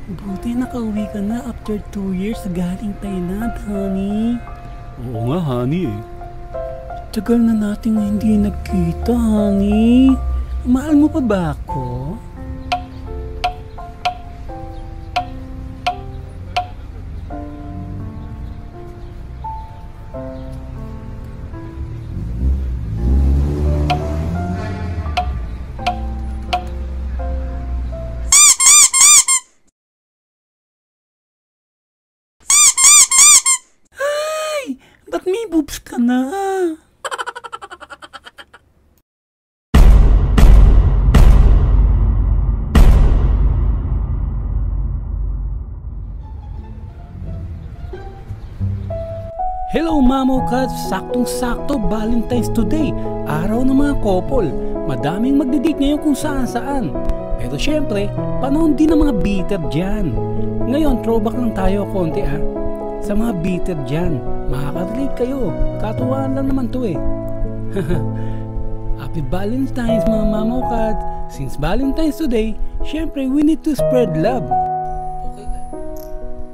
Buti nakauwi ka na after 2 years galing Thailand, honey. Oo nga, honey eh. Tagal na nating hindi nagkita, honey. Mahal mo pa ba ako? Ba't may boobs ka na? Hello Mamo Cats! Saktong-sakto Valentine's today. Araw ng mga couple. Madaming magdi-date ngayon kung saan-saan. Pero syempre, panahon din ng mga bitter dyan. Ngayon, throwback lang tayo konti sa mga bitter dyan. Makaka-relate kayo. Katuwaan lang naman to eh. Happy Valentine's mga Mamo Cats! Since Valentine's today, syempre we need to spread love.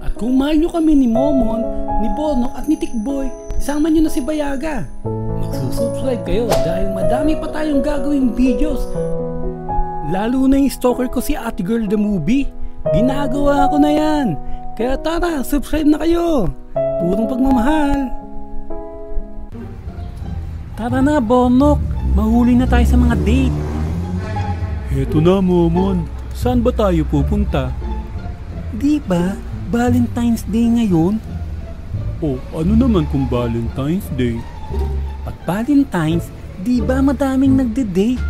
At kung mahal nyo kami ni Momon, ni Bonok at ni Tikboy, isama nyo na si Bayaga. Magsusubscribe kayo dahil madami pa tayong gagawing videos. Lalo na yung stalker ko si Ate Girl the Movie. Ginagawa ko na yan. Kaya tara, subscribe na kayo. Purong pagmamahal. Tara na, Bonok. Mahuli na tayo sa mga date. Heto na, Momon. Saan ba tayo pupunta? Di ba, Valentine's Day ngayon? Oh, ano naman kung Valentine's Day? Pag Valentine's, di ba madaming nagde-date?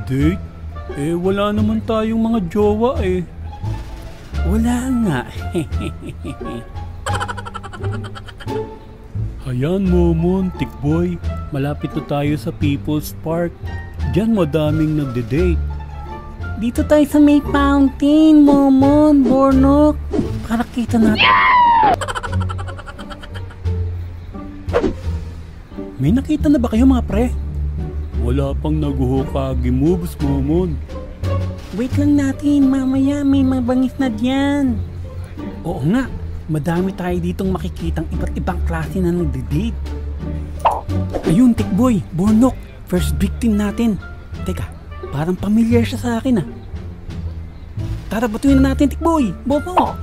Date? Eh, wala naman tayong mga jowa eh. Wala nga. Ayan, Momon, Tikboy. Malapit na tayo sa People's Park. Diyan madaming nagde-date. Dito tayo sa may fountain, Momon, Bonok. Para kita natin. May nakita na ba kayo mga pre? Wala pang nag-Hokage moves, Momon. Wait lang natin, mamaya may mabangis na diyan. Oo nga, madami tayo ditong makikitang iba't ibang klase na nagde-date. Ayun, Tikboy, Bonok, first victim natin. Teka, parang familiar siya sa akin Tara, batuin na natin, Tikboy, Bonok.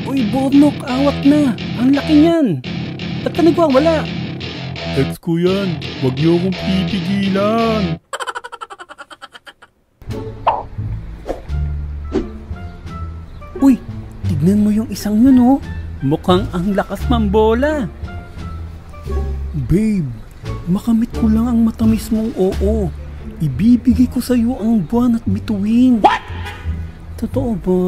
Uy, Bonok, awat na. Ang laki niyan. Ba't ka nagwawala? Ex ko yan. Huwag niyo akong pipigilan. Uy, tignan mo yung isang yun Mukhang ang lakas mambola. Babe, makamit ko lang ang matamis mong oo. Ibibigay ko sa'yo ang buwan at bituin. What? Totoo ba?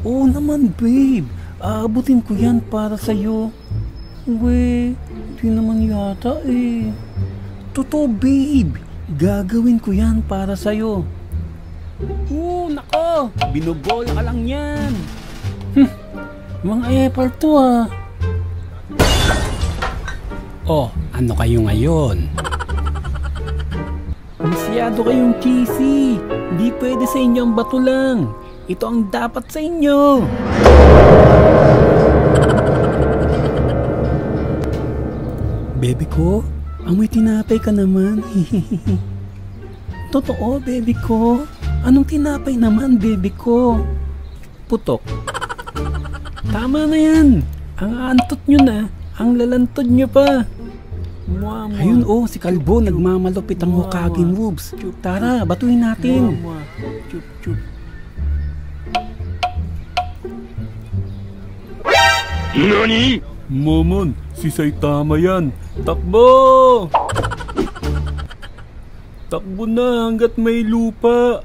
Oo naman, babe. Aabutin ko yan para sa'yo. Uwe, di naman yata eh. Totoo, babe. Gagawin ko yan para sa'yo. Nako! Binobola ka lang yan. Mga effort to Oh, ano kayo ngayon? Masyado kayong cheesy. Di pwede sa inyo ang bato lang. Ito ang dapat sa inyo. Baby ko, amoy tinapay ka naman. Totoo, baby ko. Anong tinapay naman, baby ko? Putok. Tama na yan. Ang antot nyo na. Ang lalantod nyo pa. Ayun si Kalbo nagmamalupit ang Hokage moves. Tara, batuin natin. Nani? Momon, si Saitama yan. Takbo! Takbo na hanggat may lupa.